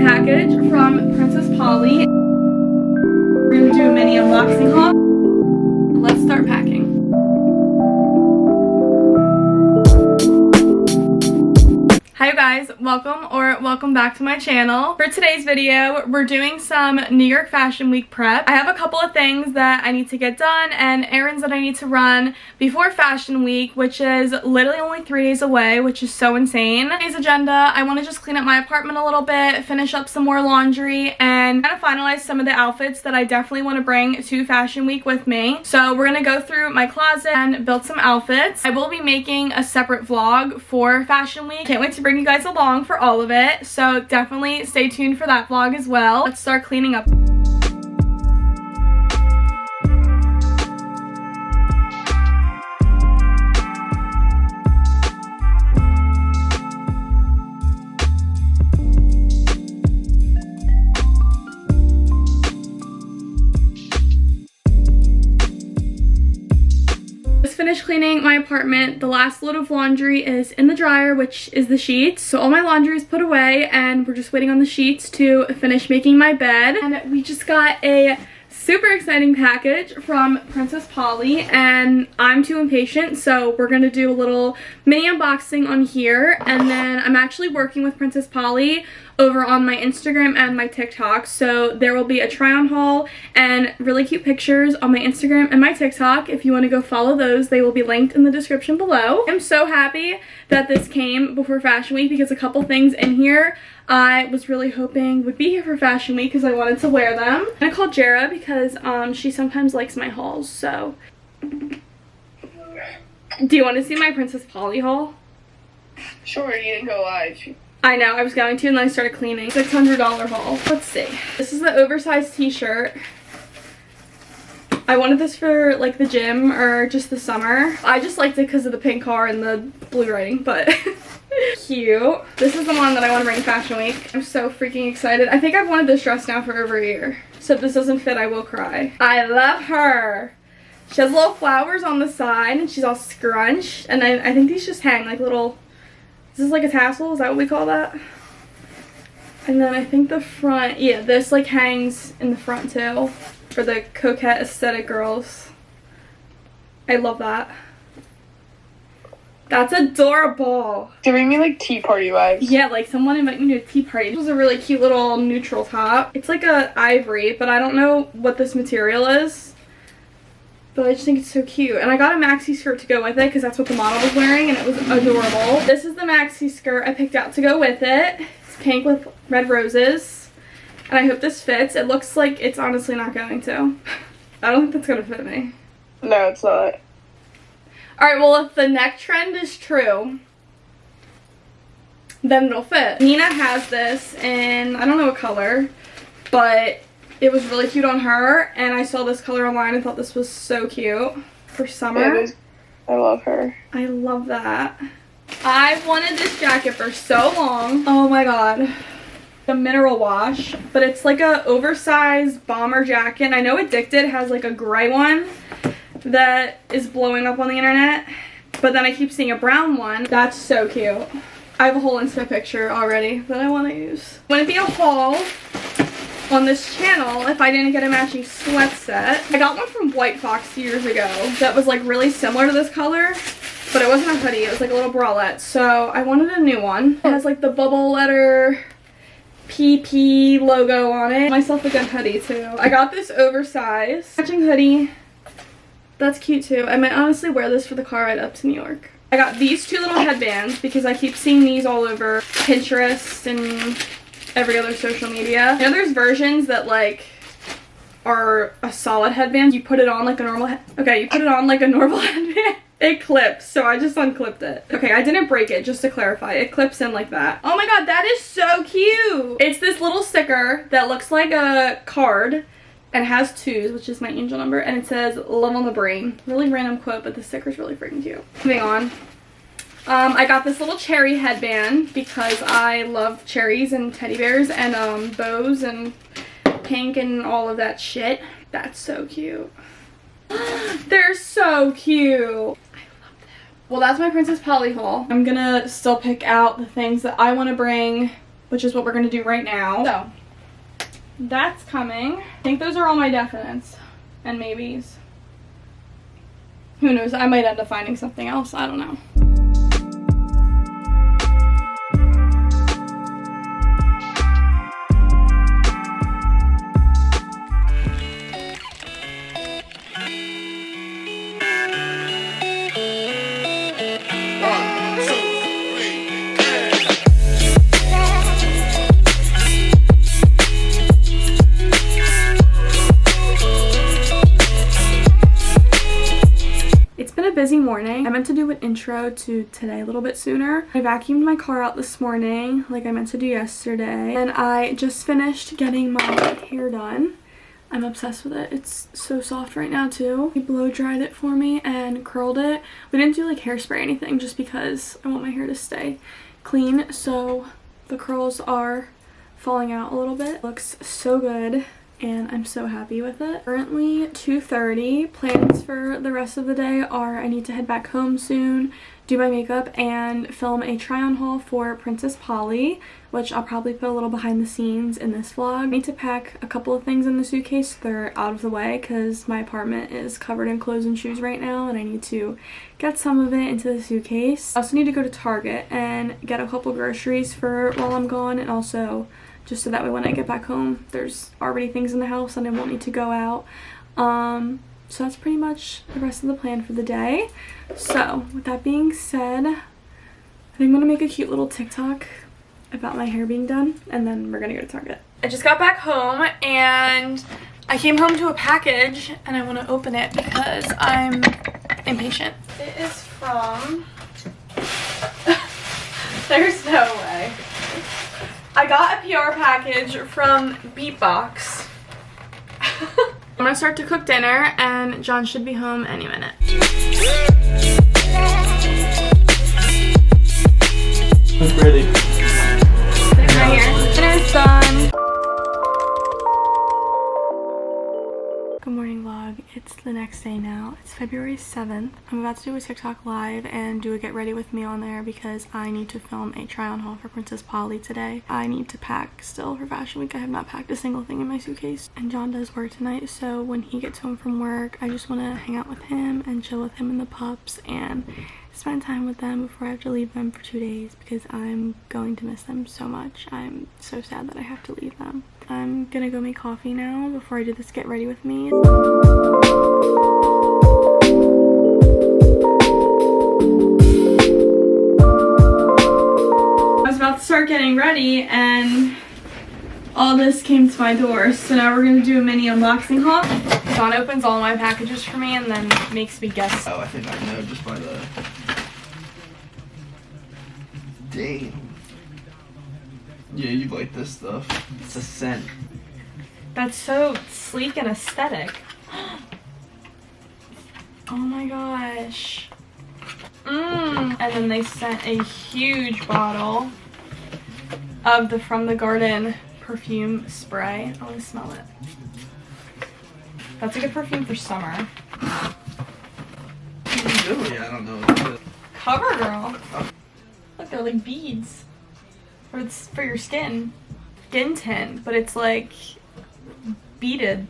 package from Princess Polly. We're gonna do a mini unboxing haul. Let's start packing. Hi you guys, welcome back to my channel. For today's video, we're doing some New York Fashion Week prep. I have a couple of things that I need to get done and errands that I need to run before Fashion Week, which is literally only 3 days away, which is so insane. Today's agenda, I want to just clean up my apartment a little bit, finish up some more laundry, and kind of finalize some of the outfits that I definitely want to bring to Fashion Week with me. So we're going to go through my closet and build some outfits. I will be making a separate vlog for Fashion Week. Can't wait to bring you guys along for all of it, so definitely stay tuned for that vlog as well. Let's start cleaning up. Finished cleaning my apartment. The last load of laundry is in the dryer, which is the sheets. So all my laundry is put away and we're just waiting on the sheets to finish making my bed. And we just got a super exciting package from Princess Polly and I'm too impatient, so we're gonna do a little mini unboxing on here, and then I'm actually working with Princess Polly over on my Instagram and my TikTok, so there will be a try on haul and really cute pictures on my Instagram and my TikTok. If you want to go follow those, they will be linked in the description below. I'm so happy that this came before Fashion Week because a couple things in here I was really hoping would be here for Fashion Week because I wanted to wear them. I'm gonna call Jara because she sometimes likes my hauls, so. Do you want to see my Princess Polly haul? Sure, you didn't go live. I know, I was going to and then I started cleaning. $600 haul. Let's see. This is the oversized t-shirt. I wanted this for like the gym or just the summer. I just liked it because of the pink car and the blue writing, but cute. This is the one that I want to bring to Fashion Week. I'm so freaking excited. I think I've wanted this dress now for over a year. So if this doesn't fit, I will cry. I love her. She has little flowers on the side and she's all scrunched. And I think these just hang like little, is this like a tassel? Is that what we call that? And then I think the front, yeah, this like hangs in the front too for the coquette aesthetic girls. I love that. That's adorable. Giving me like tea party vibes. Yeah, like someone invited me to a tea party. This was a really cute little neutral top. It's like a ivory, but I don't know what this material is. But I just think it's so cute. And I got a maxi skirt to go with it because that's what the model was wearing and it was adorable. This is the maxi skirt I picked out to go with it. It's pink with red roses. And I hope this fits. It looks like it's honestly not going to. I don't think that's going to fit me. No, it's not. Alright, well if the neck trend is true, then it'll fit. Nina has this in, I don't know what color, but it was really cute on her, and I saw this color online and thought this was so cute for summer. It is. I love her. I love that. I've wanted this jacket for so long. Oh my god. The mineral wash, but it's like a oversized bomber jacket. And I know Addicted has like a gray one that is blowing up on the internet, but then I keep seeing a brown one. That's so cute. I have a whole Insta picture already that I want to use. Wouldn't be a haul on this channel if I didn't get a matching sweat set. I got one from White Fox years ago that was like really similar to this color, but it wasn't a hoodie, it was like a little bralette, so I wanted a new one. It has like the bubble letter PP logo on it. Myself a good hoodie too. I got this oversized matching hoodie. That's cute too. I might honestly wear this for the car ride up to New York. I got these two little headbands because I keep seeing these all over Pinterest and every other social media. You know, there's versions that like are a solid headband. You put it on like a normal you put it on like a normal headband. It clips, so I just unclipped it. Okay, I didn't break it, just to clarify. It clips in like that. Oh my god, that is so cute! It's this little sticker that looks like a card and has 2s, which is my angel number, and it says love on the brain. Really random quote, but the sticker's really freaking cute. Moving on. I got this little cherry headband because I love cherries and teddy bears and bows and pink and all of that shit. That's so cute. They're so cute. I love that. Well, that's my Princess Polly haul. I'm gonna still pick out the things that I want to bring which is what we're gonna do right now. So that's coming. I think those are all my definites and maybes. Who knows? I might end up finding something else. I don't know. Busy morning. I meant to do an intro to today a little bit sooner. I vacuumed my car out this morning like I meant to do yesterday, and I just finished getting my hair done. I'm obsessed with it. It's so soft right now too. He blow dried it for me and curled it. We didn't do like hairspray or anything just because I want my hair to stay clean, so the curls are falling out a little bit. Looks so good. And I'm so happy with it. Currently 2:30. Plans for the rest of the day are I need to head back home soon, do my makeup, and film a try-on haul for Princess Polly, which I'll probably put a little behind the scenes in this vlog. I need to pack a couple of things in the suitcase. They're out of the way because my apartment is covered in clothes and shoes right now, and I need to get some of it into the suitcase. I also need to go to Target and get a couple groceries for while I'm gone, and also just so that way when I get back home there's already things in the house and I won't need to go out. So that's pretty much the rest of the plan for the day. So with that being said, I think I'm gonna make a cute little TikTok about my hair being done, and then we're gonna go to Target. I just got back home and I came home to a package and I want to open it because I'm impatient. It is from there's no way. I got a PR package from Beatbox. I'm gonna start to cook dinner and John should be home any minute. It's ready. Dinner's right here. Dinner's done. Good morning vlog. It's the next day now. It's February 7th. I'm about to do a TikTok live and do a get ready with me on there because I need to film a try on haul for Princess Polly today. I need to pack still for Fashion Week. I have not packed a single thing in my suitcase. And John does work tonight, so when he gets home from work, I just want to hang out with him and chill with him and the pups and spend time with them before I have to leave them for 2 days because I'm going to miss them so much. I'm so sad that I have to leave them. I'm gonna go make coffee now before I do this get ready with me. I was about to start getting ready and all this came to my door, so now we're gonna do a mini unboxing haul. John opens all my packages for me and then makes me guess. Oh, I think I know just by the... Damn. Yeah, you like this stuff. It's a scent. That's so sleek and aesthetic. Oh my gosh. And then they sent a huge bottle of the From the Garden perfume spray. I want to smell it. That's a good perfume for summer. Really? I don't know. Cover girl. Look, they're like beads. Or it's for your skin. Skin tint, but it's like beaded.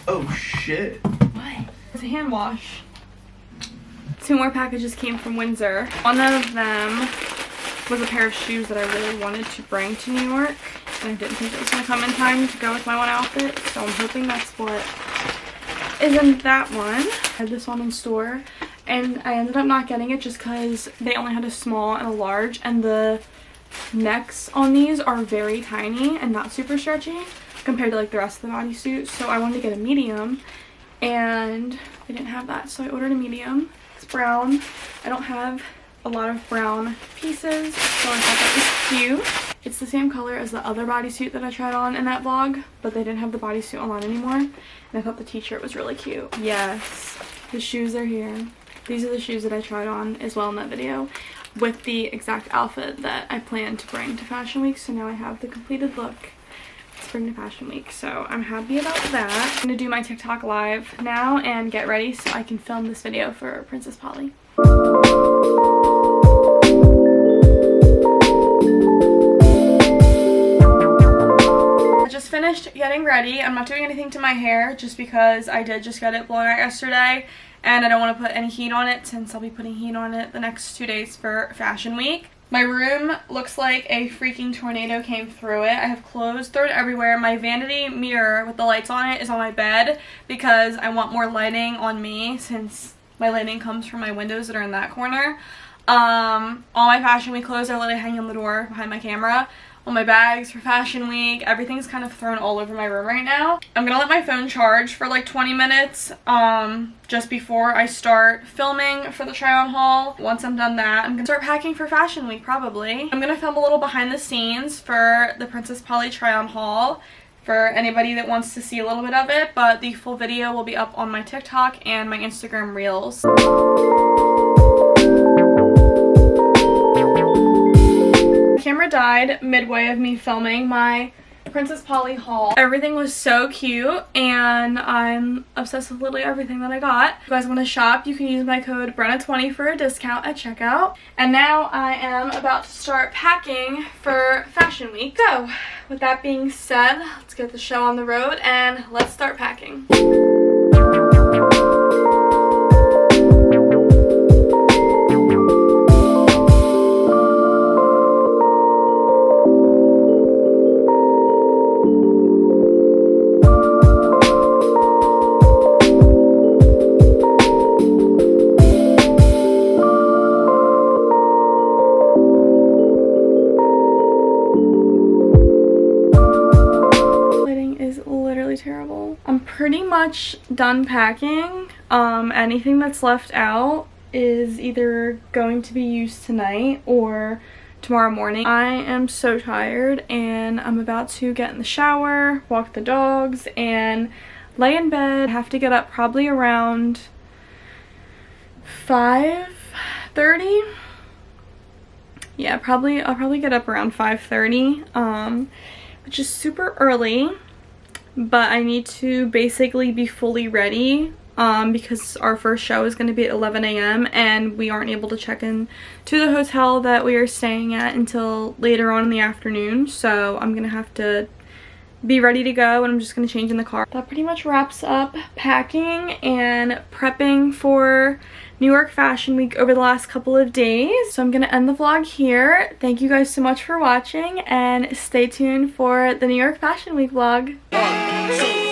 Oh shit. What? It's a hand wash. 2 more packages came from Windsor. One of them was a pair of shoes that I really wanted to bring to New York, and I didn't think it was going to come in time to go with my one outfit, so I'm hoping that's what is in that one. I had this one in store, and I ended up not getting it just because they only had a small and a large, and the necks on these are very tiny and not super stretchy compared to like the rest of the bodysuit, so I wanted to get a medium and they didn't have that, so I ordered a medium. It's brown. I don't have a lot of brown pieces, so I thought that was cute. It's the same color as the other bodysuit that I tried on in that vlog, but they didn't have the bodysuit on anymore, and I thought the t-shirt was really cute. Yes, the shoes are here. These are the shoes that I tried on as well in that video, with the exact outfit that I planned to bring to Fashion Week, so now I have the completed look to bring to Fashion Week, so I'm happy about that. I'm gonna do my TikTok live now and get ready so I can film this video for Princess Polly. finished getting ready. I'm not doing anything to my hair just because I did just get it blown out yesterday and I don't want to put any heat on it since I'll be putting heat on it the next 2 days for Fashion Week. My room looks like a freaking tornado came through it. I have clothes thrown everywhere. My vanity mirror with the lights on it is on my bed because I want more lighting on me since my lighting comes from my windows that are in that corner. All my Fashion Week clothes are literally hanging on the door behind my camera. All my bags for Fashion Week. Everything's kind of thrown all over my room right now. I'm gonna let my phone charge for like 20 minutes just before I start filming for the try-on haul. Once I'm done that, I'm gonna start packing for Fashion Week probably. I'm gonna film a little behind the scenes for the Princess Polly try-on haul for anybody that wants to see a little bit of it, but the full video will be up on my TikTok and my Instagram Reels. Camera died midway of me filming my Princess Polly haul. Everything was so cute and I'm obsessed with literally everything that I got. If you guys want to shop, you can use my code Brenna20 for a discount at checkout. And now I am about to start packing for Fashion Week. So with that being said, let's get the show on the road and let's start packing. Terrible. I'm pretty much done packing. Anything that's left out is either going to be used tonight or tomorrow morning. I am so tired and I'm about to get in the shower, walk the dogs, and lay in bed. I have to get up probably around 5:30. Yeah, I'll probably get up around 5:30, which is super early. But I need to basically be fully ready because our first show is going to be at 11 a.m. and we aren't able to check in to the hotel that we are staying at until later on in the afternoon. So I'm going to have to be ready to go and I'm just going to change in the car. That pretty much wraps up packing and prepping for New York Fashion Week over the last couple of days. So I'm going to end the vlog here. Thank you guys so much for watching and stay tuned for the New York Fashion Week vlog. 1, 2,